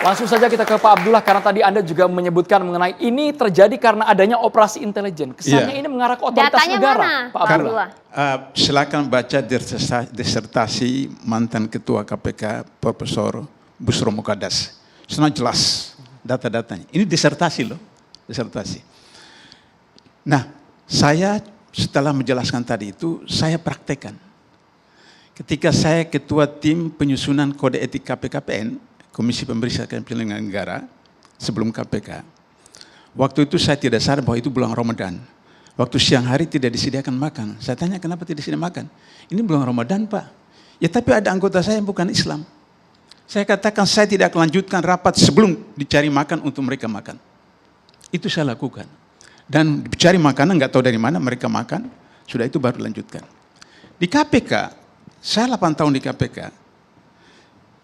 Langsung saja kita ke Pak Abdullah, karena tadi Anda juga menyebutkan mengenai ini terjadi karena adanya operasi intelijen. Kesannya ini mengarah ke otoritas Datanya negara, mana, Pak Abdullah? Silakan baca disertasi mantan Ketua KPK Profesor Bushro Muqaddas. Sangat jelas data-datanya. Ini disertasi loh, disertasi. Nah, saya setelah menjelaskan tadi itu, saya praktekkan. Ketika saya ketua tim penyusunan kode etik KPKPN, Komisi Pemeriksaan Penyelenggara Negara, sebelum KPK, waktu itu saya tidak sadar bahwa itu bulan Ramadan. Waktu siang hari tidak disediakan makan. Saya tanya kenapa tidak disediakan makan? Ini bulan Ramadan Pak. Ya tapi ada anggota saya yang bukan Islam. Saya katakan saya tidak akan lanjutkan rapat sebelum dicari makan untuk mereka makan. Itu saya lakukan. Dan dicari makanan nggak tahu dari mana mereka makan. Sudah itu baru lanjutkan. Di KPK, saya 8 tahun di KPK.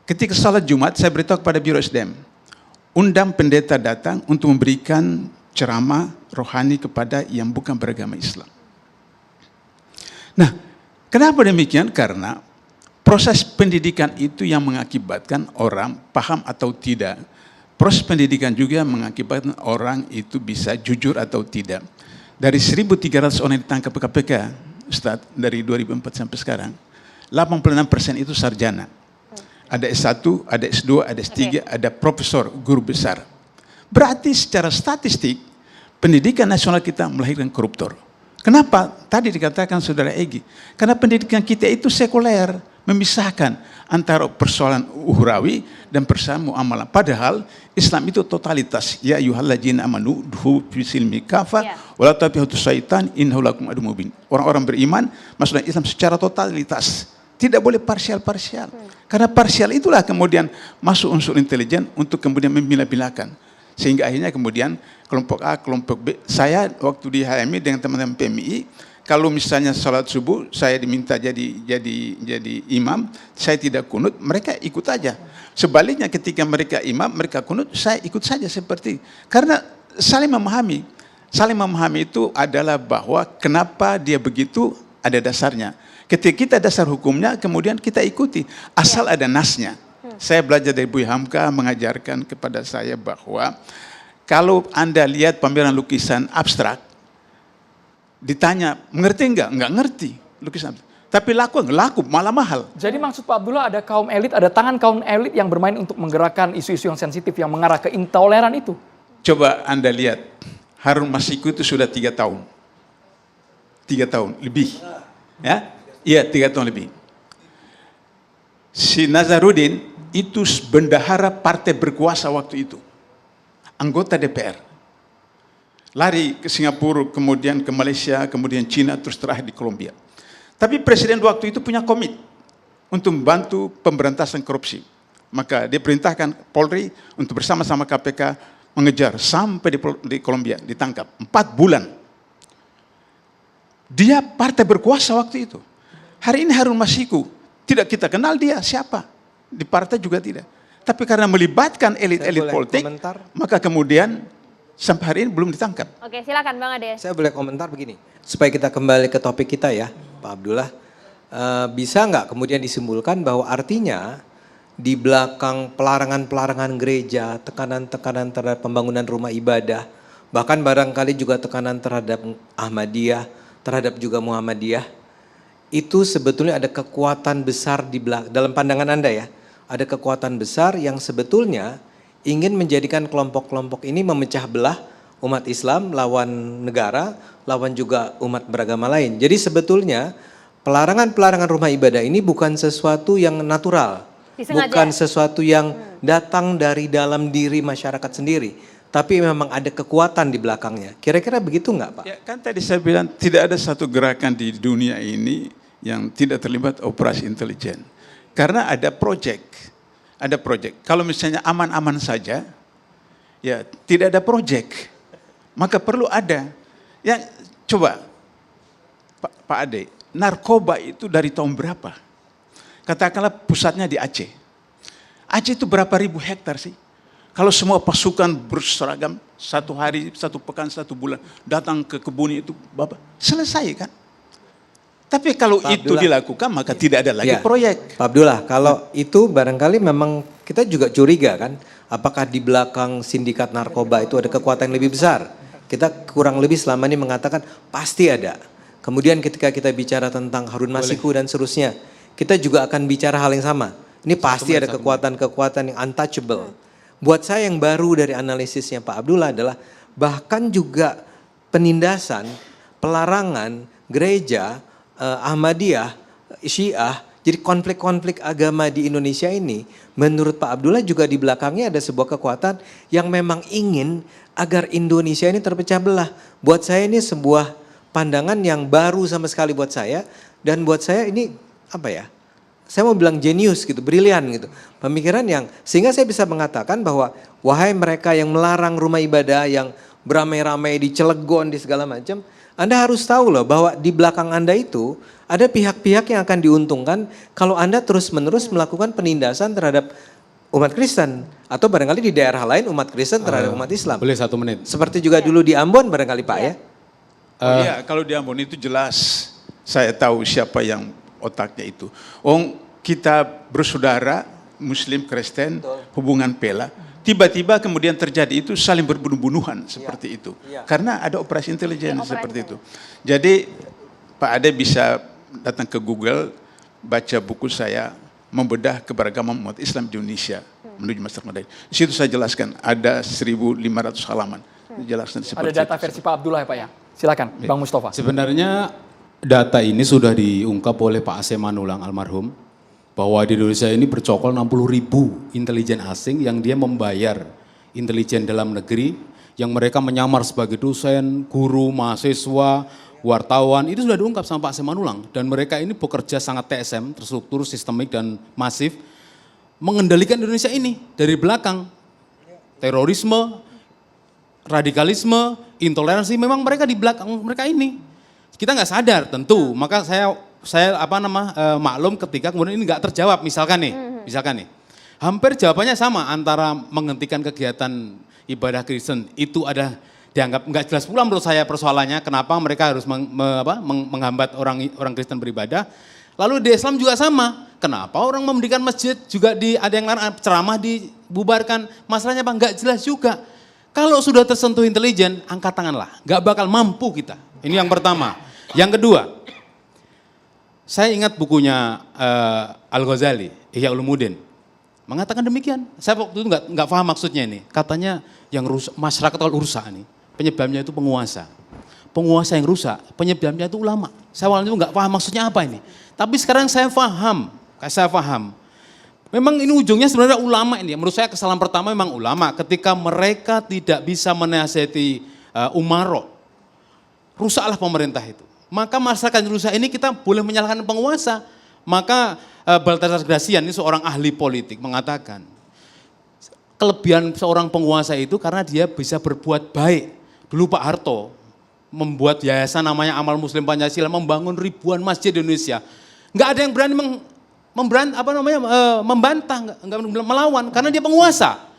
Ketika salat Jumat, saya beritahu kepada Biro SDM, undang pendeta datang untuk memberikan ceramah rohani kepada yang bukan beragama Islam. Nah, kenapa demikian? Karena proses pendidikan itu yang mengakibatkan orang paham atau tidak. Proses pendidikan juga mengakibatkan orang itu bisa jujur atau tidak. Dari 1.300 orang yang ditangkap KPK, Ustaz, dari 2004 sampai sekarang, 86% itu sarjana. Ada S1, ada S2, ada S3, ada profesor, guru besar. Berarti secara statistik, pendidikan nasional kita melahirkan koruptor. Kenapa? Tadi dikatakan Saudara Egy, karena pendidikan kita itu sekuler, memisahkan antara persoalan uhrawi dan persoalan muamalah. Padahal Islam itu totalitas. Ya ayyuhalladzina amanu duhu fi silmi kafa wala tabi'atu syaitan innahu lakum aduwwun mubin. Orang-orang beriman maksudnya Islam secara totalitas. Tidak boleh parsial-parsial. Karena parsial itulah kemudian masuk unsur intelijen untuk kemudian memilah-milahkan. Sehingga akhirnya kemudian kelompok A, kelompok B. Saya waktu di HMI dengan teman-teman PMI, kalau misalnya salat subuh, saya diminta jadi imam, saya tidak kunut, mereka ikut aja. Sebaliknya ketika mereka imam, mereka kunut, saya ikut saja seperti. Karena saling memahami. Saling memahami itu adalah bahwa kenapa dia begitu ada dasarnya. Ketika kita dasar hukumnya, kemudian kita ikuti. Asal ada nasnya. Saya belajar dari Bu Hamka mengajarkan kepada saya bahwa kalau Anda lihat pameran lukisan abstrak, ditanya, mengerti enggak? Enggak ngerti lukisan. Tapi laku malah mahal. Jadi maksud Pak Abdullah ada kaum elit, ada tangan kaum elit yang bermain untuk menggerakkan isu-isu yang sensitif yang mengarah ke intoleran itu. Coba Anda lihat, Harun Masiku itu sudah 3 tahun. 3 tahun lebih. Ya? Iya, 3 tahun lebih. Si Nazarudin itu bendahara partai berkuasa waktu itu. Anggota DPR. Lari ke Singapura, kemudian ke Malaysia, kemudian Cina, terus terakhir di Kolombia. Tapi presiden waktu itu punya komit untuk membantu pemberantasan korupsi. Maka dia perintahkan Polri untuk bersama-sama KPK mengejar sampai di Kolombia, ditangkap. 4 bulan. Dia partai berkuasa waktu itu. Hari ini Harun Masiku, tidak kita kenal dia siapa. Di partai juga tidak. Tapi karena melibatkan elit-elit politik, maka kemudian sampai hari ini belum ditangkap. Oke, silakan Bang Ade. Saya boleh komentar begini, supaya kita kembali ke topik kita ya, Pak Abdullah. Bisa nggak kemudian disimpulkan bahwa artinya di belakang pelarangan-pelarangan gereja, tekanan-tekanan terhadap pembangunan rumah ibadah, bahkan barangkali juga tekanan terhadap Ahmadiyah, terhadap juga Muhammadiyah, itu sebetulnya ada kekuatan besar di belakang, dalam pandangan Anda ya, ada kekuatan besar yang sebetulnya ingin menjadikan kelompok-kelompok ini memecah belah umat Islam lawan negara, lawan juga umat beragama lain. Jadi sebetulnya pelarangan-pelarangan rumah ibadah ini bukan sesuatu yang natural, bukan sesuatu yang datang dari dalam diri masyarakat sendiri, tapi memang ada kekuatan di belakangnya. Kira-kira begitu nggak Pak? Ya, kan tadi saya bilang tidak ada satu gerakan di dunia ini yang tidak terlibat operasi intelijen. Karena ada proyek. Ada proyek. Kalau misalnya aman-aman saja, ya tidak ada proyek. Maka perlu ada. Ya coba, Pak Ade, narkoba itu dari tahun berapa? Katakanlah pusatnya di Aceh. Aceh itu berapa ribu hektar sih? Kalau semua pasukan berseragam, 1 hari, 1 pekan, 1 bulan, datang ke kebun itu, Bapak, selesai kan? Tapi kalau Pak itu Abdullah, dilakukan, maka tidak ada lagi proyek. Pak Abdullah, kalau itu barangkali memang kita juga curiga kan, apakah di belakang sindikat narkoba itu ada kekuatan yang lebih besar? Kita kurang lebih selama ini mengatakan pasti ada. Kemudian ketika kita bicara tentang Harun Masiku dan seterusnya, kita juga akan bicara hal yang sama. Ini pasti ada kekuatan-kekuatan yang untouchable. Buat saya yang baru dari analisisnya Pak Abdullah adalah bahkan juga penindasan, pelarangan gereja, Ahmadiyah, Syiah, jadi konflik-konflik agama di Indonesia ini menurut Pak Abdullah juga di belakangnya ada sebuah kekuatan yang memang ingin agar Indonesia ini terpecah belah. Buat saya ini sebuah pandangan yang baru sama sekali buat saya, dan buat saya ini apa ya, saya mau bilang jenius gitu, brilian gitu. Pemikiran yang sehingga saya bisa mengatakan bahwa wahai mereka yang melarang rumah ibadah, yang beramai-ramai di Cilegon di segala macam, Anda harus tahu loh bahwa di belakang Anda itu ada pihak-pihak yang akan diuntungkan kalau Anda terus-menerus melakukan penindasan terhadap umat Kristen. Atau barangkali di daerah lain umat Kristen terhadap umat Islam. Boleh 1 menit. Seperti juga dulu di Ambon barangkali Pak ya. Oh iya, kalau di Ambon itu jelas saya tahu siapa yang otaknya itu. Kita bersaudara Muslim Kristen, hubungan pela. Tiba-tiba kemudian terjadi itu saling berbunuh-bunuhan seperti itu. Karena ada operasi intelijen seperti itu. Jadi Pak Ade bisa datang ke Google, baca buku saya, Membedah Keberagaman Umat Islam di Indonesia menuju Masa Modern. Di situ saya jelaskan ada 1.500 halaman. Jelaskan seperti Ada data itu. versi Pak Abdullah ya Pak ya? Silakan Bang Mustafa. Sebenarnya data ini sudah diungkap oleh Pak Asem Manulang almarhum, bahwa di Indonesia ini bercokol 60.000 intelijen asing yang dia membayar intelijen dalam negeri, yang mereka menyamar sebagai dosen, guru, mahasiswa, wartawan. Itu sudah diungkap sama Pak Asem Manulang, dan mereka ini bekerja sangat TSM, terstruktur, sistemik, dan masif, mengendalikan Indonesia ini dari belakang. Terorisme, radikalisme, intoleransi, memang mereka di belakang mereka ini. Kita nggak sadar tentu, maka saya maklum ketika kemudian ini nggak terjawab, misalkan nih, hampir jawabannya sama antara menghentikan kegiatan ibadah Kristen itu ada dianggap nggak jelas pula menurut saya persoalannya, kenapa mereka harus menghambat orang Kristen beribadah. Lalu di Islam juga sama, kenapa orang mendirikan masjid juga ada yang larang, ceramah dibubarkan, masalahnya apa? Nggak jelas juga. Kalau sudah tersentuh intelijen, angkat tanganlah, nggak bakal mampu kita. Ini yang pertama. Yang kedua, saya ingat bukunya Al-Ghazali, Ihya Ulumuddin, mengatakan demikian. Saya waktu itu nggak paham maksudnya ini. Katanya yang rusak, masyarakat kalau rusak nih, penyebabnya itu penguasa. Penguasa yang rusak, penyebabnya itu ulama. Saya awalnya itu nggak paham maksudnya apa ini. Tapi sekarang saya paham. Memang ini ujungnya sebenarnya ulama ini. Menurut saya kesalahan pertama memang ulama. Ketika mereka tidak bisa menasihati umaro, rusaklah pemerintah itu. Maka masyarakat rusak ini kita boleh menyalahkan penguasa. Maka Baltasar Gracian ini seorang ahli politik mengatakan, kelebihan seorang penguasa itu karena dia bisa berbuat baik. Dulu Pak Harto membuat yayasan namanya Amal Muslim Pancasila, membangun ribuan masjid di Indonesia. Nggak ada yang berani membantah, nggak melawan, karena dia penguasa.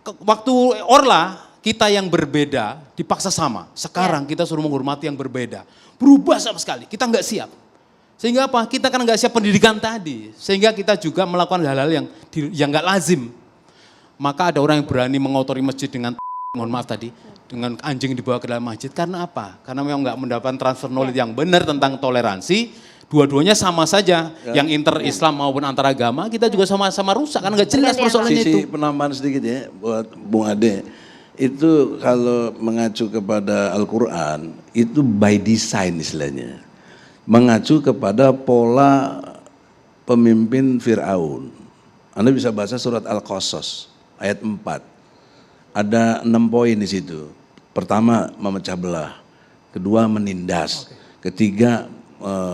Waktu Orla, kita yang berbeda dipaksa sama. Sekarang kita suruh menghormati yang berbeda. Berubah sama sekali, kita nggak siap. Sehingga apa? Kita kan nggak siap pendidikan tadi. Sehingga kita juga melakukan hal-hal yang nggak lazim. Maka ada orang yang berani mengotori masjid dengan mohon maaf tadi, dengan anjing dibawa ke dalam masjid. Karena apa? Karena memang nggak mendapatkan transfer knowledge yang benar tentang toleransi. Dua-duanya sama saja, yang inter-Islam maupun antar agama, kita juga sama-sama rusak. Karena nggak jelas persoalannya itu. Sisi penambahan sedikit ya buat Bung Ade. Itu kalau mengacu kepada Al-Quran, itu by design istilahnya. Mengacu kepada pola pemimpin Fir'aun. Anda bisa baca surat Al-Qasas ayat 4. Ada 6 poin di situ. Pertama, memecah belah. Kedua, menindas. Ketiga,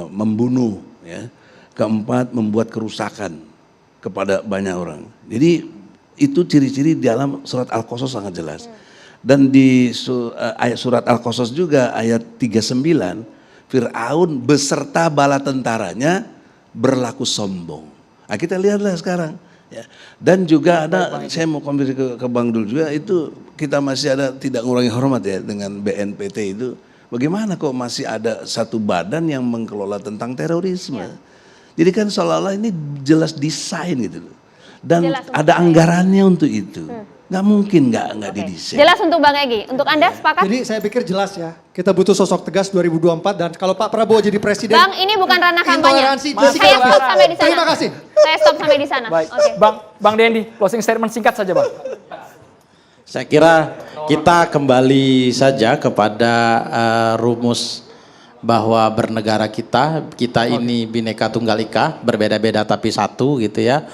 membunuh. Ya. Keempat, membuat kerusakan kepada banyak orang. Jadi itu ciri-ciri dalam surat Al-Qasas sangat jelas. Dan di ayat surat Al-Qasas juga ayat 39, Fir'aun beserta bala tentaranya berlaku sombong. Nah, kita lihatlah sekarang. Ya. Dan juga ada, saya mau kembali ke Bang Dul juga, itu kita masih ada tidak mengurangi hormat ya dengan BNPT itu. Bagaimana kok masih ada satu badan yang mengelola tentang terorisme. Jadi kan seolah-olah ini jelas desain gitu loh. dan Jelas untuk ada saya. anggarannya untuk itu. Nggak mungkin nggak didesain. Jelas untuk Bang Egy. Untuk Anda sepakat? Jadi saya pikir jelas ya, kita butuh sosok tegas 2024 dan kalau Pak Prabowo jadi presiden. Bang, ini bukan ranah kampanye. Intoleransi, Saya stop sampai di sana. Terima kasih. Saya stop sampai di sana. Baik, Oke. Bang Dendi, closing statement singkat saja Bang. Saya kira kita kembali saja kepada rumus bahwa bernegara kita ini Bhinneka Tunggal Ika, berbeda-beda tapi satu gitu ya.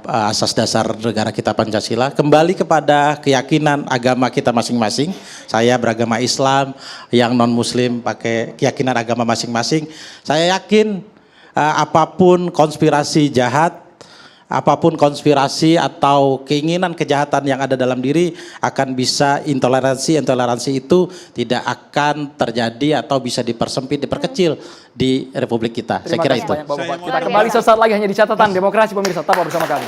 Asas dasar negara kita Pancasila, kembali kepada keyakinan agama kita masing-masing. Saya beragama Islam, yang non-Muslim pakai keyakinan agama masing-masing. Saya yakin apapun konspirasi jahat, apapun konspirasi atau keinginan kejahatan yang ada dalam diri akan bisa intoleransi itu tidak akan terjadi atau bisa dipersempit, diperkecil di Republik kita. Saya Terima kira kasih itu. banyak Bapak-Bapak. Kita kembali sesaat lagi hanya di catatan demokrasi pemirsa. Tetap bersama kami.